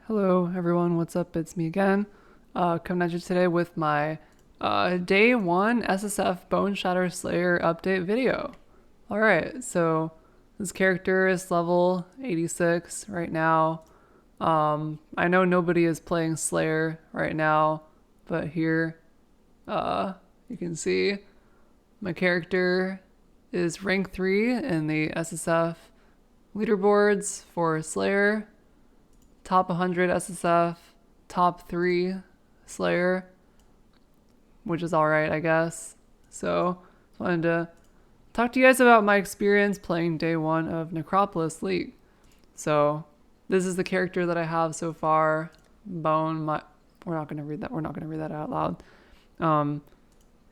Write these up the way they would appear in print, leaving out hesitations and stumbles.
Hello everyone, what's up? It's me again. Coming at you today with my day 1 SSF Boneshatter Slayer update video. Alright, so this character is level 86 right now. I know nobody is playing Slayer right now, but here you can see my character is rank 3 in the SSF leaderboards for Slayer. Top 100 SSF, top 3 Slayer, which is alright, I guess. So, I wanted to talk to you guys about my experience playing day 1 of Necropolis League. So, this is the character that I have so far. We're not gonna read that. We're not gonna read that out loud.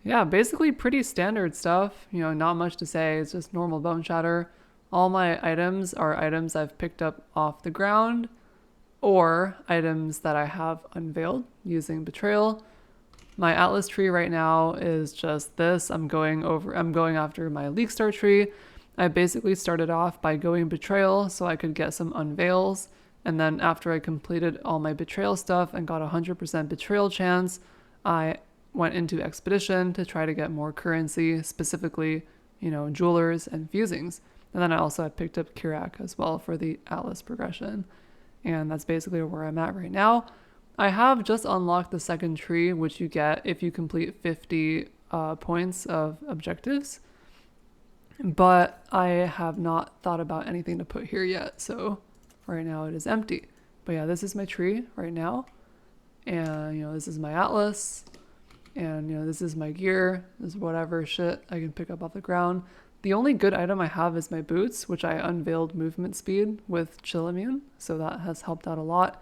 Yeah, basically pretty standard stuff. You know, not much to say. It's just normal Boneshatter. All my items are items I've picked up off the ground, or items that I have unveiled using Betrayal. My Atlas tree right now is just this. I'm going after my Leaguestart tree. I basically started off by going Betrayal so I could get some unveils, and then after I completed all my Betrayal stuff and got 100% Betrayal chance, I went into Expedition to try to get more currency, specifically, jewelers and fusings. And then I also had picked up Kirak as well for the Atlas progression. And that's basically where I'm at right now. I have just unlocked the second tree, which you get if you complete 50 points of objectives. But I have not thought about anything to put here yet, so right now it is empty. But yeah, this is my tree right now. And, this is my Atlas. And, this is my gear. This is whatever shit I can pick up off the ground. The only good item I have is my boots, which I unveiled movement speed with chill immune, so that has helped out a lot.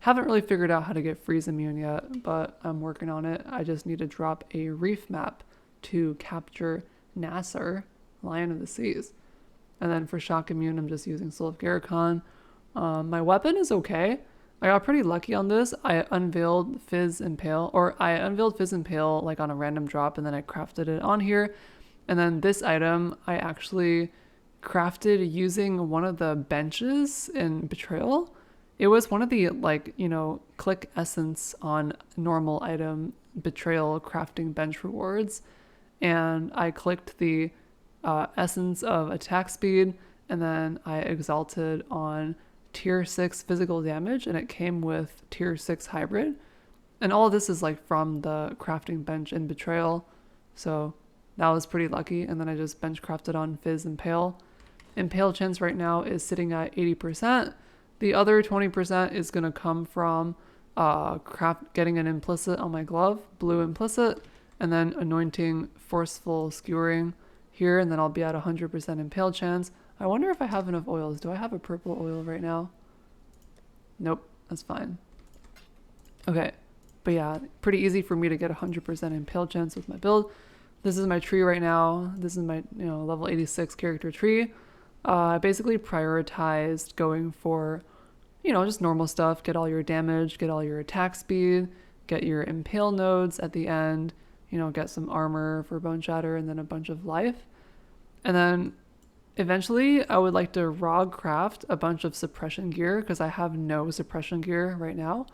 Haven't really figured out how to get freeze immune yet, but I'm working on it. I just need to drop a reef map to capture Nasser, Lion of the Seas. And then for shock immune, I'm just using Soul of Garricon. My weapon is okay. I got pretty lucky on this. I unveiled Fizz Impale like on a random drop, and then I crafted it on here. And then this item I actually crafted using one of the benches in Betrayal. It was one of the click essence on normal item Betrayal crafting bench rewards. And I clicked the essence of attack speed, and then I exalted on tier 6 physical damage, and it came with tier 6 hybrid. And all of this is from the crafting bench in Betrayal. So that was pretty lucky. And then I just bench crafted on Fizz Impale. Impale chance right now is sitting at 80%. The other 20% is going to come from getting an implicit on my glove, blue implicit, and then anointing forceful skewering here, and then I'll be at 100% impale chance. I wonder if I have enough oils. Do I have a purple oil right now? Nope, that's fine. Okay, but yeah, pretty easy for me to get 100% impale chance with my build. This is my tree right now. This is my level 86 character tree. I basically prioritized going for just normal stuff. Get all your damage, get all your attack speed, get your impale nodes at the end, get some armor for Boneshatter, and then a bunch of life. And then eventually I would like to ROG craft a bunch of suppression gear because I have no suppression gear right now.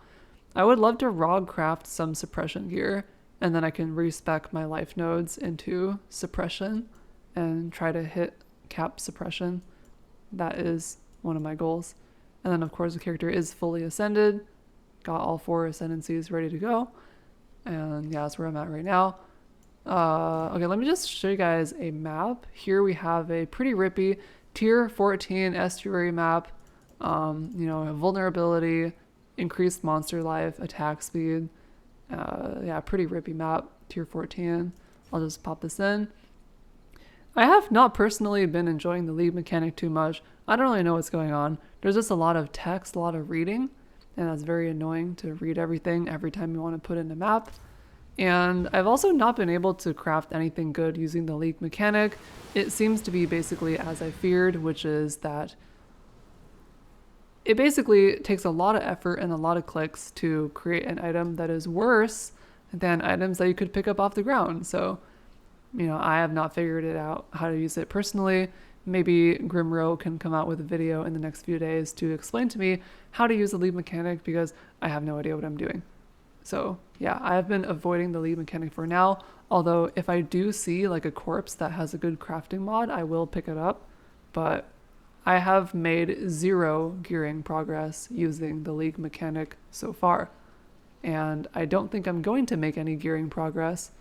I would love to ROG craft some suppression gear, and then I can respec my life nodes into suppression and try to hit cap suppression. That is one of my goals. And then of course the character is fully ascended. Got all 4 ascendancies ready to go. And yeah, that's where I'm at right now. Okay, let me just show you guys a map. Here we have a pretty rippy tier 14 estuary map. Vulnerability, increased monster life, attack speed. Yeah, pretty rippy map, tier 14. I'll just pop this in. I have not personally been enjoying the league mechanic too much. I don't really know what's going on. There's just a lot of text, a lot of reading, and that's very annoying to read everything every time you want to put in a map. And I've also not been able to craft anything good using the league mechanic. It seems to be basically as I feared, which is that it basically takes a lot of effort and a lot of clicks to create an item that is worse than items that you could pick up off the ground. So, I have not figured it out how to use it personally. maybe Grimro can come out with a video in the next few days to explain to me how to use the league mechanic, because I have no idea what I'm doing. So yeah, I have been avoiding the league mechanic for now, although if I do see like a corpse that has a good crafting mod, I will pick it up. But I have made 0 gearing progress using the league mechanic so far, and I don't think I'm going to make any gearing progress.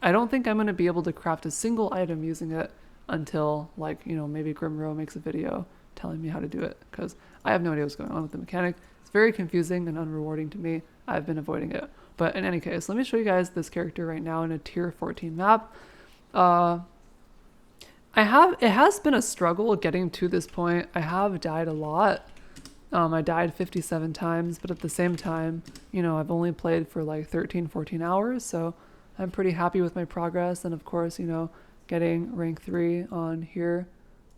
I don't think I'm going to be able to craft a single item using it until, like, you know, maybe Grimro makes a video telling me how to do it, because I have no idea what's going on with the mechanic. It's very confusing and unrewarding to me. I've been avoiding it. But in any case, let me show you guys this character right now in a tier 14 map. It has been a struggle getting to this point. I have died a lot. I died 57 times, but at the same time, you know, I've only played for like 13, 14 hours, so I'm pretty happy with my progress. And of course, you know, getting rank 3 on here,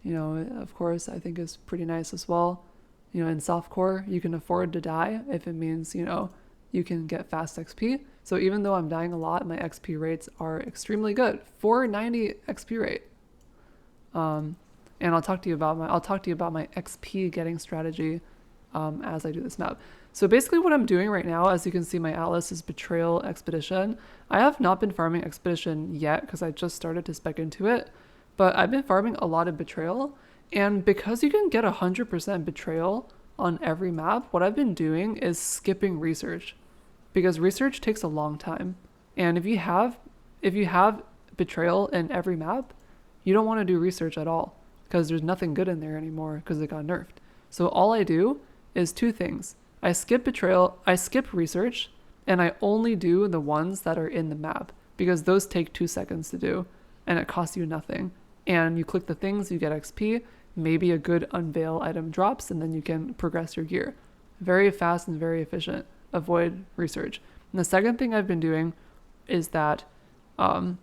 you know, of course, I think is pretty nice as well. You know, in softcore, you can afford to die if it means, you know, you can get fast XP. So even though I'm dying a lot, my XP rates are extremely good. 490 XP rate. And I'll talk to you about my XP getting strategy as I do this map. So basically what I'm doing right now, as you can see, my atlas is Betrayal Expedition. I have not been farming Expedition yet because I just started to spec into it, but I've been farming a lot of Betrayal, and because you can get 100% Betrayal on every map, what I've been doing is skipping research, because research takes a long time, and if you have Betrayal in every map, you don't want to do research at all, because there's nothing good in there anymore because it got nerfed. So all I do is 2 things. I skip Betrayal, I skip research, and I only do the ones that are in the map, because those take 2 seconds to do, and it costs you nothing. And you click the things, you get XP, maybe a good unveil item drops, and then you can progress your gear. Very fast and very efficient. Avoid research. And the second thing I've been doing is that, what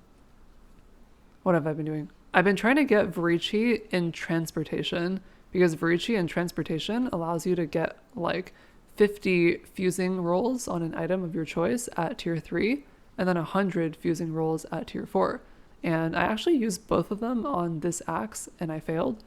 have I been doing? I've been trying to get Varici in transportation, because Varici in transportation allows you to get like 50 fusing rolls on an item of your choice at tier 3, and then 100 fusing rolls at tier 4. And I actually used both of them on this axe and I failed,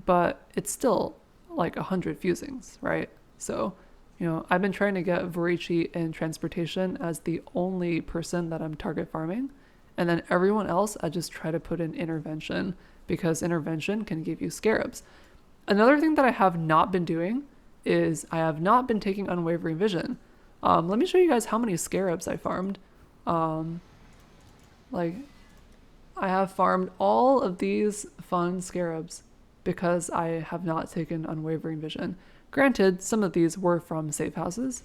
but it's still like 100 fusings, right? So, you know, I've been trying to get Varici in transportation as the only person that I'm target farming. And then everyone else, I just try to put in intervention, because intervention can give you scarabs. Another thing that I have not been doing is I have not been taking unwavering vision. Let me show you guys how many scarabs I farmed. Like, I have farmed all of these fun scarabs because I have not taken unwavering vision. Granted, some of these were from safe houses,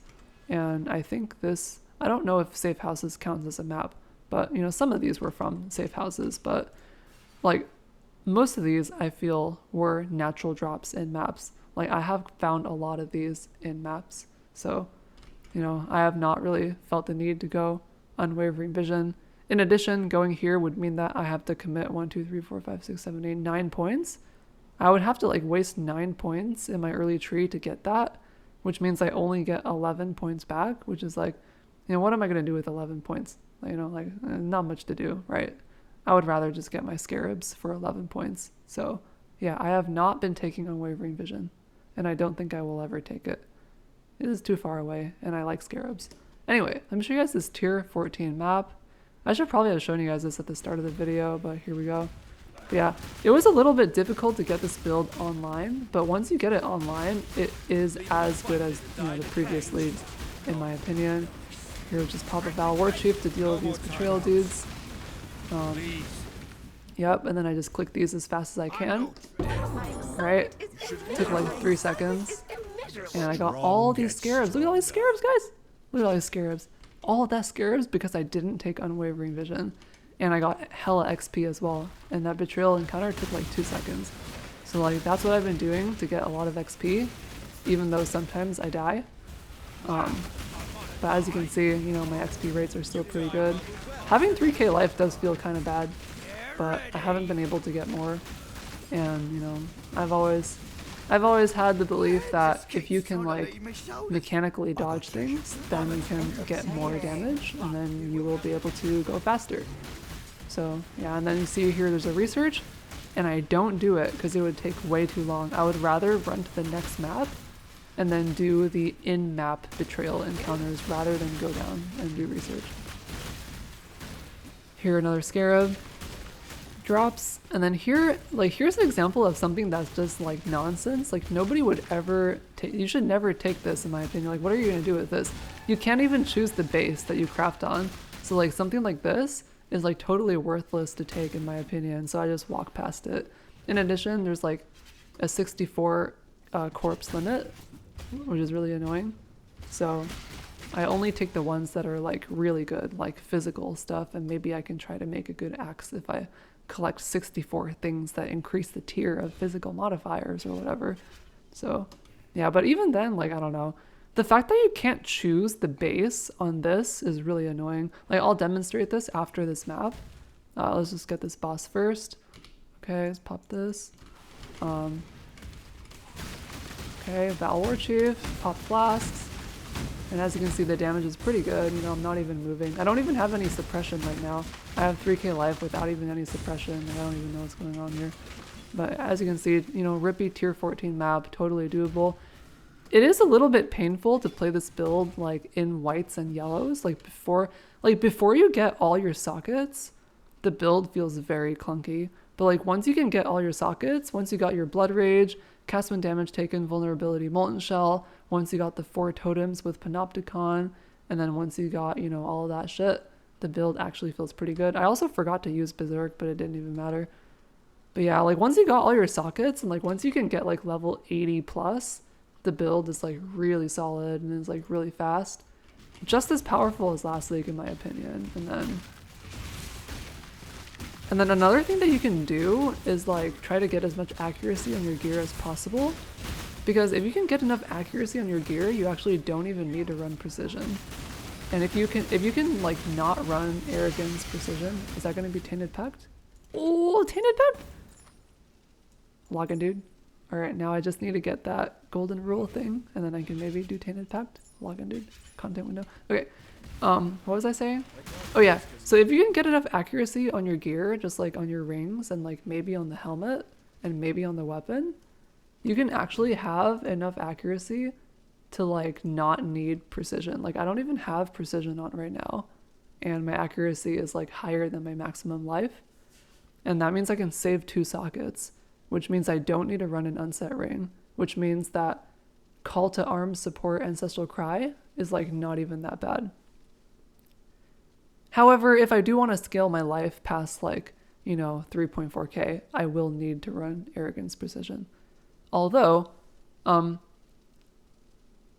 and I think this, I don't know if safe houses counts as a map, but you know, some of these were from safe houses, but like most of these I feel were natural drops in maps. Like I have found a lot of these in maps, so you know, I have not really felt the need to go unwavering vision. In addition, going here would mean that I have to commit 1, 2, 3, 4, 5, 6, 7, 8, 9 points. I would have to like waste 9 points in my early tree to get that, which means I only get 11 points back, which is like, you know, what am I going to do with 11 points? You know, like not much to do, right? I would rather just get my scarabs for 11 points. So yeah, I have not been taking unwavering vision, and I don't think I will ever take it. It is too far away, and I like scarabs. Anyway, let me show you guys this tier 14 map. I should probably have shown you guys this at the start of the video, but here we go. But yeah, it was a little bit difficult to get this build online, but once you get it online, it is as good as, you know, the previous leagues, in my opinion. Here, just pop a Val War Chief to deal with these betrayal dudes. Yep, and then I just click these as fast as I can. Right? Took like 3 seconds. And I got all these scarabs. Look at all these scarabs, guys! Look at all these scarabs. All of that scarabs because I didn't take unwavering vision. And I got hella XP as well. And that betrayal encounter took like 2 seconds. So like that's what I've been doing to get a lot of XP, even though sometimes I die. But as you can see, you know, my XP rates are still pretty good. Having 3k life does feel kind of bad, but I haven't been able to get more. And you know, I've always had the belief that if you can like mechanically dodge things, then you can get more damage, and then you will be able to go faster. So yeah, and then you see here there's a research. and I don't do it because it would take way too long. I would rather run to the next map and then do the in-map betrayal encounters rather than go down and do research. Here another Scarab drops, and then here, like, here's an example of something that's just like nonsense. Like, nobody would ever take, you should never take this in my opinion. Like, what are you gonna do with this? You can't even choose the base that you craft on. So like something like this is like totally worthless to take in my opinion, so I just walk past it. In addition, there's like a 64 corpse limit, which is really annoying. So I only take the ones that are like really good, like physical stuff, and maybe I can try to make a good axe if I collect 64 things that increase the tier of physical modifiers or whatever. So yeah, but even then, like, I don't know. The fact that you can't choose the base on this is really annoying. Like, I'll demonstrate this after this map. Let's just get this boss first. Okay, let's pop this. Okay, Val War Chief, pop flasks. And as you can see, the damage is pretty good. You know, I'm not even moving. I don't even have any suppression right now. I have 3k life without even any suppression, and I don't even know what's going on here. But as you can see, you know, Rippy tier 14 map, totally doable. It is a little bit painful to play this build like in whites and yellows. Like before you get all your sockets, the build feels very clunky. But like once you can get all your sockets, once you got your Blood Rage, cast when damage taken, vulnerability, Molten Shell, once you got the 4 totems with Panopticon, and then once you got, you know, all of that shit, the build actually feels pretty good. I also forgot to use Berserk, but it didn't even matter. But yeah, like once you got all your sockets and like once you can get like level 80 plus, the build is like really solid and is like really fast. Just as powerful as last league in my opinion. And then another thing that you can do is like try to get as much accuracy on your gear as possible. Because if you can get enough accuracy on your gear, you actually don't even need to run precision. And if you can like not run Arrogance precision, is that gonna be Tainted Pact? Oh, Tainted Pact! Login dude. Alright, now I just need to get that golden rule thing, and then I can maybe do Tainted Pact. Login dude. Content window. Okay. What was I saying? Oh yeah, so if you can get enough accuracy on your gear, just like on your rings and like maybe on the helmet and maybe on the weapon, you can actually have enough accuracy to like not need precision. Like I don't even have precision on right now, and my accuracy is like higher than my maximum life, and that means I can save 2 sockets, which means I don't need to run an unset ring, which means that Call to Arms support Ancestral Cry is like not even that bad. However, if I do want to scale my life past like, you know, 3.4k, I will need to run Arrogance Precision. Although,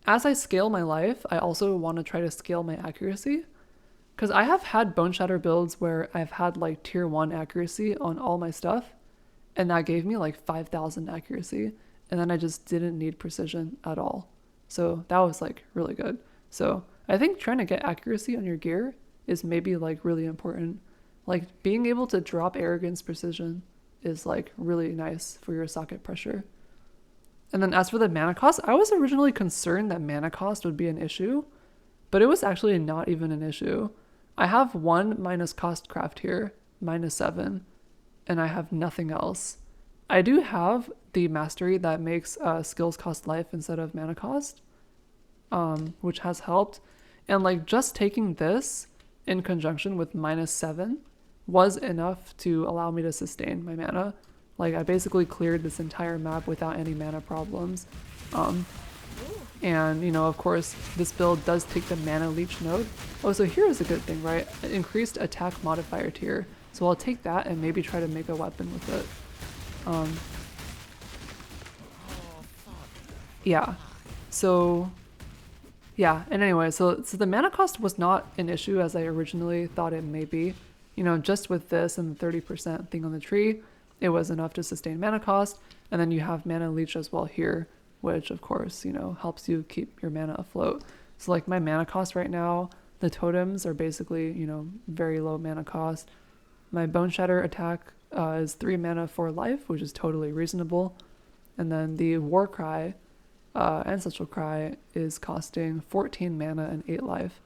as I scale my life, I also want to try to scale my accuracy. Because I have had Boneshatter builds where I've had like tier 1 accuracy on all my stuff, and that gave me like 5,000 accuracy, and then I just didn't need precision at all. So that was like really good. So I think trying to get accuracy on your gear is maybe like really important. Like being able to drop Arrogance Precision is like really nice for your socket pressure. And then as for the mana cost, I was originally concerned that mana cost would be an issue, but it was actually not even an issue. I have 1 minus cost craft here, -7, and I have nothing else. I do have the mastery that makes skills cost life instead of mana cost, which has helped. And like just taking this in conjunction with -7 was enough to allow me to sustain my mana. Like I basically cleared this entire map without any mana problems. And you know, of course, this build does take the mana leech node. Oh, so here is a good thing, right? Increased attack modifier tier. So I'll take that and maybe try to make a weapon with it. Yeah. So yeah, and anyway, so the mana cost was not an issue as I originally thought it may be. You know, just with this and the 30% thing on the tree, it was enough to sustain mana cost. And then you have mana leech as well here, which of course, you know, helps you keep your mana afloat. So like my mana cost right now, the totems are basically, you know, very low mana cost. My Boneshatter attack is 3 mana for life, which is totally reasonable. And then the War Cry, Ancestral Cry, is costing 14 mana and 8 life.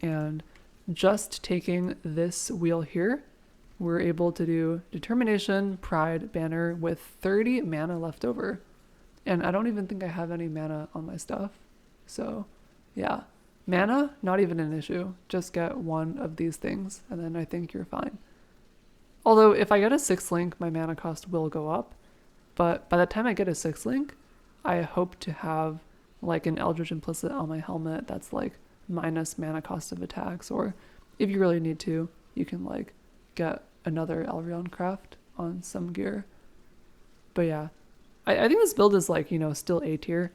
And just taking this wheel here we're able to do Determination, Pride, Banner with 30 mana left over. And I don't even think I have any mana on my stuff. So yeah, mana, not even an issue. Just get one of these things and then I think you're fine. Although if I get a 6 link, my mana cost will go up. But by the time I get a 6 link, I hope to have like an Eldritch Implicit on my helmet that's like minus mana cost of attacks. Or if you really need to, you can like get another Elrion craft on some gear. But yeah, I think this build is like, you know, still A tier.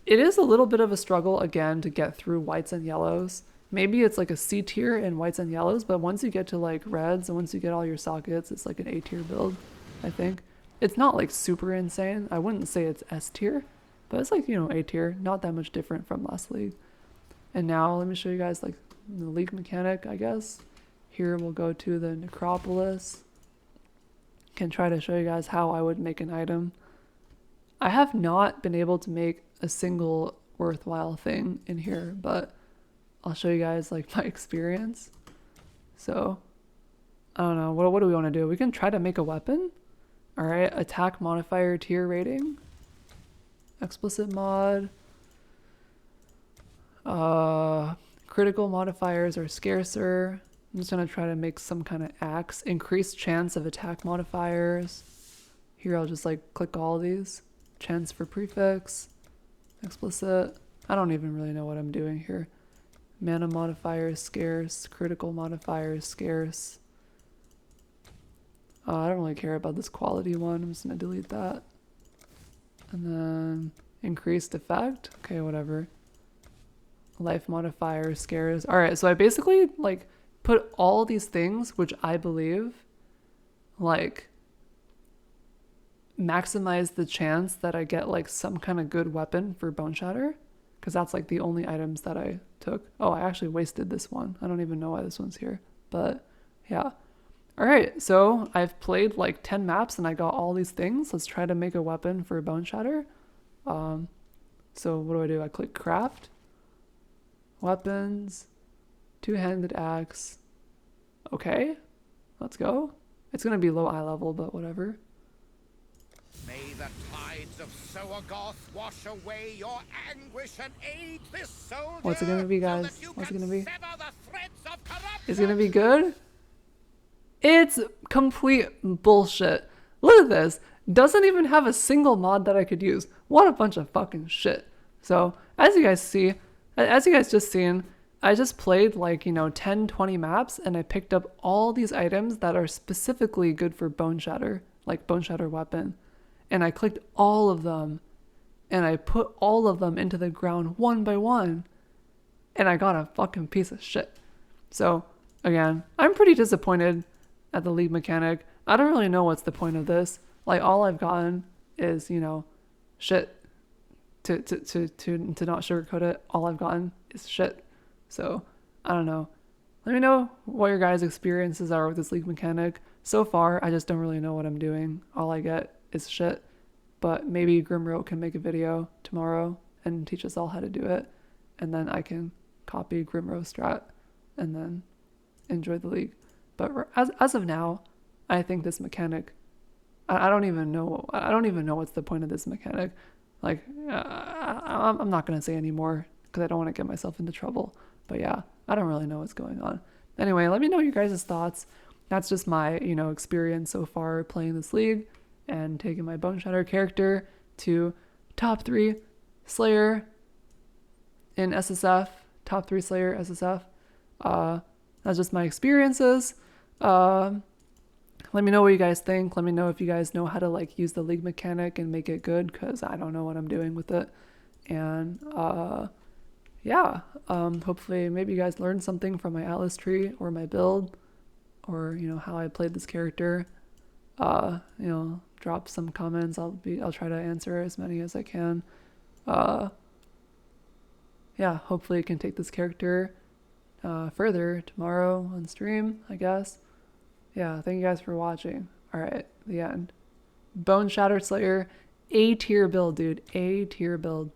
It is a little bit of a struggle again to get through whites and yellows. Maybe it's like a C tier in whites and yellows, but once you get to like reds and once you get all your sockets, it's like an A tier build, I think. It's not like super insane. I wouldn't say it's S tier, but it's like, you know, A tier, not that much different from last league. And now let me show you guys like the league mechanic, I guess. Here we'll go to the Necropolis. Can try to show you guys how I would make an item. I have not been able to make a single worthwhile thing in here, but I'll show you guys like my experience. So I don't know, what do we want to do? We can try to make a weapon. All right, attack modifier tier rating, explicit mod, critical modifiers are scarcer. I'm just gonna try to make some kind of axe. Increased chance of attack modifiers. Here I'll just like click all of these. Chance for prefix, explicit. I don't even really know what I'm doing here. Mana modifier is scarce, critical modifier is scarce. I don't really care about this quality one. I'm just gonna delete that. And then increased effect. Okay, whatever. Life modifier, scarce. All right, so I basically like put all these things, which I believe like maximize the chance that I get like some kind of good weapon for Boneshatter, because that's like the only items that I took. Oh, I actually wasted this one. I don't even know why this one's here, but yeah. All right, so I've played like 10 maps and I got all these things. Let's try to make a weapon for Boneshatter. So what do? I click craft, weapons, two-handed axe. Okay, let's go. It's gonna be low eye level, but whatever. May the tides of Soagoth wash away your anguish and aid this soldier. What's it gonna be, guys? So What's it gonna be? Is it gonna be good? It's complete bullshit. Look at this. Doesn't even have a single mod that I could use. What a bunch of fucking shit. So as you guys just seen, I just played like, you know, 10, 20 maps and I picked up all these items that are specifically good for Boneshatter, like Boneshatter weapon. And I clicked all of them and I put all of them into the ground one by one and I got a fucking piece of shit. So again, I'm pretty disappointed at the league mechanic. I don't really know what's the point of this. Like all I've gotten is, you know, shit. To not sugarcoat it, all I've gotten is shit. So I don't know. Let me know what your guys' experiences are with this league mechanic. So far, I just don't really know what I'm doing. All I get is shit. But maybe Grimro can make a video tomorrow and teach us all how to do it. And then I can copy Grimro strat and then enjoy the league. But as of now, I think this mechanic, I don't even know what's the point of this mechanic. Like, I'm not going to say anymore because I don't want to get myself into trouble. But yeah, I don't really know what's going on. Anyway, let me know your guys' thoughts. That's just my, you know, experience so far playing this league and taking my Boneshatter character to top 3 Slayer in SSF, top 3 Slayer SSF. That's just my experiences. Let me know what you guys think. Let me know if you guys know how to like use the league mechanic and make it good, because I don't know what I'm doing with it. And yeah, hopefully maybe you guys learned something from my Atlas tree or my build, or you know how I played this character. You know, drop some comments. I'll try to answer as many as I can. Yeah, hopefully I can take this character further tomorrow on stream, I guess. Yeah, thank you guys for watching. All right, the end. Boneshatter Slayer, A tier build, dude. A tier build.